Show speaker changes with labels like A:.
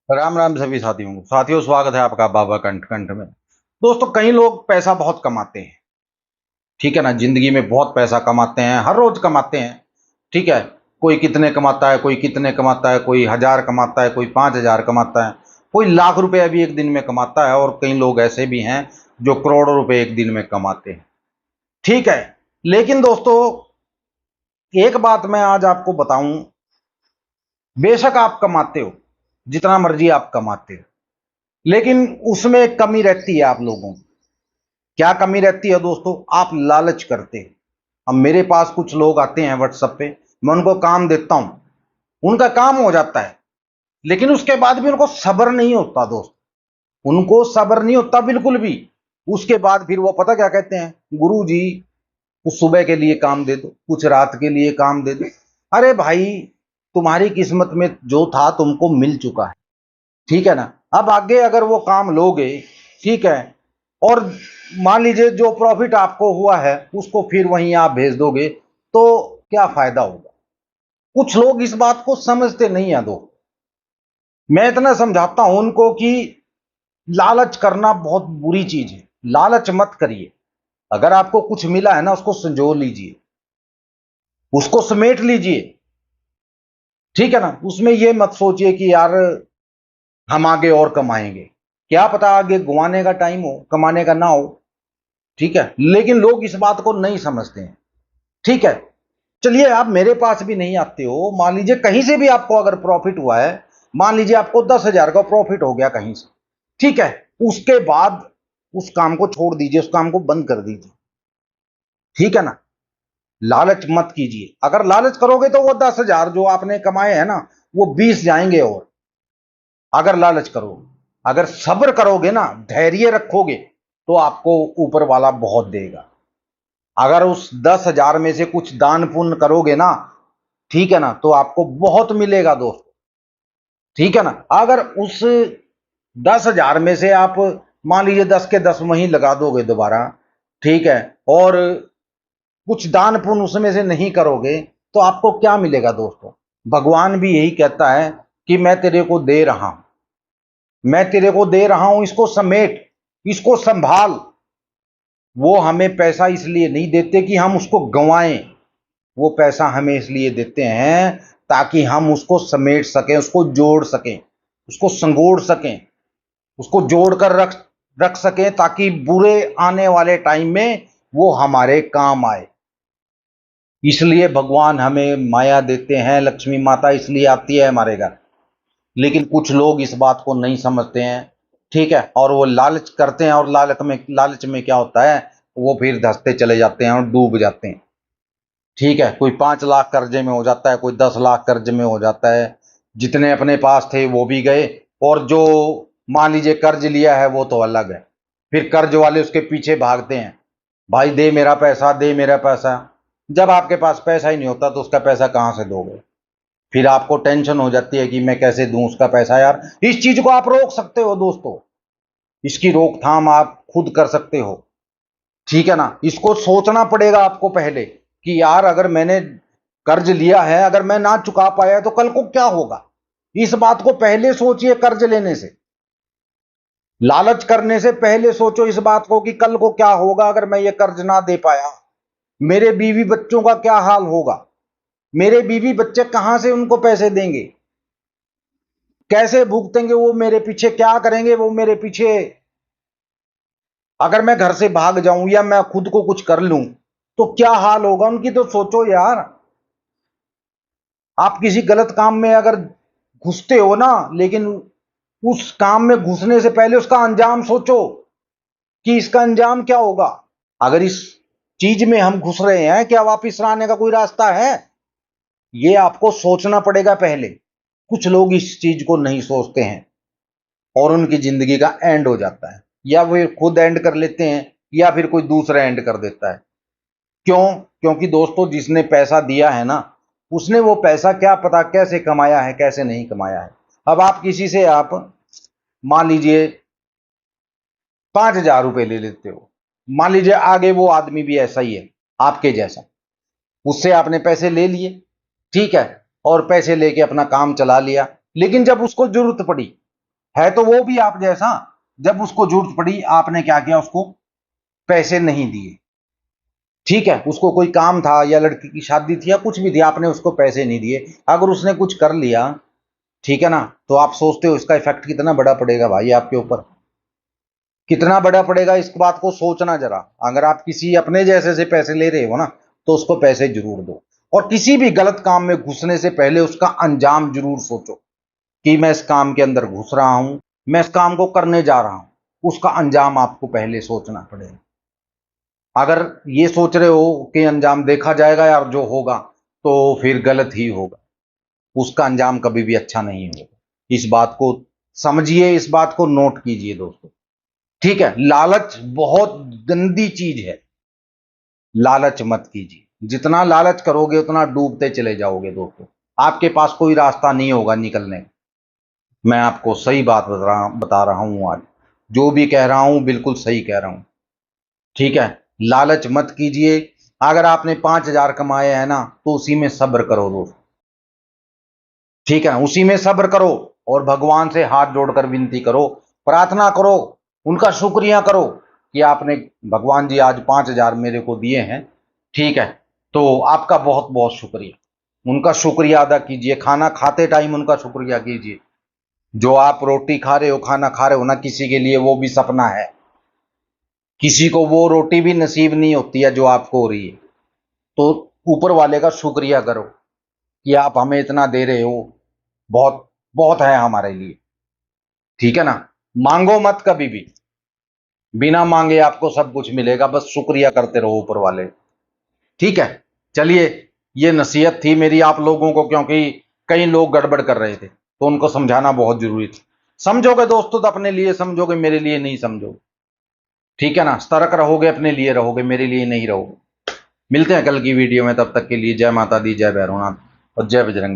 A: राम राम सभी साथियों स्वागत है आपका बाबा कंठ कंठ में। दोस्तों, कई लोग पैसा बहुत कमाते हैं। ठीक है ना, जिंदगी में बहुत पैसा कमाते हैं, हर रोज कमाते हैं। ठीक है। कोई कितने कमाता है, कोई कितने कमाता है, कोई 1000 कमाता है, कोई 5000 कमाता है, कोई लाख रुपए भी एक दिन में कमाता है, और कई लोग ऐसे भी हैं जो करोड़ों रुपए एक दिन में कमाते हैं। ठीक है। लेकिन दोस्तों, एक बात मैं आज आपको बताऊं। बेशक आप कमाते हो, जितना मर्जी आप कमाते हो, लेकिन उसमें एक कमी रहती है आप लोगों की। क्या कमी रहती है दोस्तों? आप लालच करते हैं। अब मेरे पास कुछ लोग आते हैं व्हाट्सएप पे, मैं उनको काम देता हूं, उनका काम हो जाता है, लेकिन उसके बाद भी उनको सब्र नहीं होता दोस्त। उनको सब्र नहीं होता बिल्कुल भी। उसके बाद फिर वो पता क्या कहते हैं? गुरु जी, कुछ सुबह के लिए काम दे दो, कुछ रात के लिए काम दे दो। अरे भाई, तुम्हारी किस्मत में जो था तुमको मिल चुका है। ठीक है ना। अब आगे अगर वो काम लोगे, ठीक है, और मान लीजिए जो प्रॉफिट आपको हुआ है उसको फिर वहीं आप भेज दोगे, तो क्या फायदा होगा? कुछ लोग इस बात को समझते नहीं है दो। मैं इतना समझाता हूं उनको कि लालच करना बहुत बुरी चीज है। लालच मत करिए। अगर आपको कुछ मिला है ना, उसको संजो लीजिए, उसको समेट लीजिए। ठीक है ना। उसमें ये मत सोचिए कि यार हम आगे और कमाएंगे। क्या पता आगे गुवाने का टाइम हो, कमाने का ना हो। ठीक है, लेकिन लोग इस बात को नहीं समझते हैं। ठीक है। चलिए, आप मेरे पास भी नहीं आते हो, मान लीजिए कहीं से भी आपको अगर प्रॉफिट हुआ है, मान लीजिए आपको 10,000 का प्रॉफिट हो गया कहीं से। ठीक है। उसके बाद उस काम को छोड़ दीजिए, उस काम को बंद कर दीजिए। ठीक है ना। लालच मत कीजिए। अगर लालच करोगे तो वो 10,000 जो आपने कमाए हैं ना, वो 20 जाएंगे। और अगर लालच करोगे, अगर सब्र करोगे ना, धैर्य रखोगे, तो आपको ऊपर वाला बहुत देगा। अगर उस 10,000 में से कुछ दान पुण्य करोगे ना, ठीक है ना, तो आपको बहुत मिलेगा दोस्तों। ठीक है ना। अगर उस 10,000 में से आप मान लीजिए 10 के 10 वहीं लगा दोगे दोबारा, ठीक है, और कुछ दान पुण्य उसमें से नहीं करोगे, तो आपको क्या मिलेगा दोस्तों? भगवान भी यही कहता है कि मैं तेरे को दे रहा हूं, मैं तेरे को दे रहा हूं, इसको समेट, इसको संभाल। वो हमें पैसा इसलिए नहीं देते कि हम उसको गंवाएं। वो पैसा हमें इसलिए देते हैं ताकि हम उसको समेट सकें, उसको जोड़ सकें, उसको संगोड़ सकें, उसको जोड़ कर रख रख सकें, ताकि बुरे आने वाले टाइम में वो हमारे काम आए। इसलिए भगवान हमें माया देते हैं, लक्ष्मी माता इसलिए आती है हमारे घर। लेकिन कुछ लोग इस बात को नहीं समझते हैं। ठीक है। और वो लालच करते हैं, और लालच में क्या होता है? वो फिर धंसते चले जाते हैं और डूब जाते हैं। ठीक है। कोई 5 लाख कर्जे में हो जाता है, कोई 10 लाख कर्जे में हो जाता है। जितने अपने पास थे वो भी गए, और जो मान लीजिए कर्ज लिया है वो तो अलग है। फिर कर्ज वाले उसके पीछे भागते हैं, भाई दे मेरा पैसा, दे मेरा पैसा। जब आपके पास पैसा ही नहीं होता तो उसका पैसा कहां से दोगे? फिर आपको टेंशन हो जाती है कि मैं कैसे दूं उसका पैसा। यार, इस चीज को आप रोक सकते हो दोस्तों। इसकी रोकथाम आप खुद कर सकते हो। ठीक है ना। इसको सोचना पड़ेगा आपको पहले कि यार, अगर मैंने कर्ज लिया है, अगर मैं ना चुका पाया तो कल को क्या होगा? इस बात को पहले सोचिए। कर्ज लेने से, लालच करने से पहले सोचो इस बात को कि कल को क्या होगा अगर मैं ये कर्ज ना दे पाया। मेरे बीवी बच्चों का क्या हाल होगा? मेरे बीवी बच्चे कहां से उनको पैसे देंगे? कैसे भुगतेंगे वो मेरे पीछे? क्या करेंगे वो मेरे पीछे? अगर मैं घर से भाग जाऊं या मैं खुद को कुछ कर लूं तो क्या हाल होगा उनकी? तो सोचो यार। आप किसी गलत काम में अगर घुसते हो ना, लेकिन उस काम में घुसने से पहले उसका अंजाम सोचो कि इसका अंजाम क्या होगा। अगर इस चीज में हम घुस रहे हैं, क्या वापिस आने का कोई रास्ता है? ये आपको सोचना पड़ेगा पहले। कुछ लोग इस चीज को नहीं सोचते हैं, और उनकी जिंदगी का एंड हो जाता है, या वे खुद एंड कर लेते हैं, या फिर कोई दूसरा एंड कर देता है। क्यों? क्योंकि दोस्तों, जिसने पैसा दिया है ना, उसने वो पैसा क्या पता कैसे कमाया है, कैसे नहीं कमाया है। अब आप किसी से आप मान लीजिए 5,000 रुपए ले लेते हो। मान लीजिए आगे वो आदमी भी ऐसा ही है, आपके जैसा। उससे आपने पैसे ले लिए, ठीक है, और पैसे लेके अपना काम चला लिया। लेकिन जब उसको जरूरत पड़ी, है तो वो भी आप जैसा। जब उसको जरूरत पड़ी आपने क्या किया, उसको पैसे नहीं दिए। ठीक है, उसको कोई काम था या लड़की की शादी थी या कुछ भी थी, आपने उसको पैसे नहीं दिए। अगर उसने कुछ कर लिया, ठीक है ना, तो आप सोचते हो इसका इफेक्ट कितना बड़ा पड़ेगा भाई आपके ऊपर, कितना बड़ा पड़ेगा, इस बात को सोचना जरा। अगर आप किसी अपने जैसे से पैसे ले रहे हो ना, तो उसको पैसे जरूर दो। और किसी भी गलत काम में घुसने से पहले उसका अंजाम जरूर सोचो कि मैं इस काम के अंदर घुस रहा हूं, मैं इस काम को करने जा रहा हूं, उसका अंजाम आपको पहले सोचना पड़ेगा। अगर ये सोच रहे हो कि अंजाम देखा जाएगा यार जो होगा, तो फिर गलत ही होगा, उसका अंजाम कभी भी अच्छा नहीं होगा। इस बात को समझिए, इस बात को नोट कीजिए दोस्तों। ठीक है, लालच बहुत गंदी चीज है, लालच मत कीजिए। जितना लालच करोगे उतना डूबते चले जाओगे दोस्तों, आपके पास कोई रास्ता नहीं होगा निकलने का। मैं आपको सही बात बता रहा हूं आज, जो भी कह रहा हूं बिल्कुल सही कह रहा हूं। ठीक है, लालच मत कीजिए। अगर आपने 5,000 कमाए हैं ना, तो उसी में सब्र करो दोस्त। ठीक है, उसी में सब्र करो और भगवान से हाथ जोड़कर विनती करो, प्रार्थना करो, उनका शुक्रिया करो कि आपने, भगवान जी आज 5,000 मेरे को दिए हैं। ठीक है, तो आपका बहुत बहुत शुक्रिया। उनका शुक्रिया अदा कीजिए, खाना खाते टाइम उनका शुक्रिया कीजिए। जो आप रोटी खा रहे हो, खाना खा रहे हो ना, किसी के लिए वो भी सपना है, किसी को वो रोटी भी नसीब नहीं होती है जो आपको हो रही है। तो ऊपर वाले का शुक्रिया करो कि आप हमें इतना दे रहे हो, बहुत बहुत है हमारे लिए। ठीक है ना, मांगो मत कभी भी, बिना मांगे आपको सब कुछ मिलेगा, बस शुक्रिया करते रहो ऊपर वाले। ठीक है, चलिए, ये नसीहत थी मेरी आप लोगों को, क्योंकि कई लोग गड़बड़ कर रहे थे तो उनको समझाना बहुत जरूरी था। समझोगे दोस्तों तो अपने लिए समझोगे, मेरे लिए नहीं समझोगे। ठीक है ना, सतर्क रहोगे, अपने लिए रहोगे, मेरे लिए नहीं रहोगे। मिलते हैं कल की वीडियो में, तब तक के लिए जय माता दी, जय भैरवनाथ और जय बजरंग बली।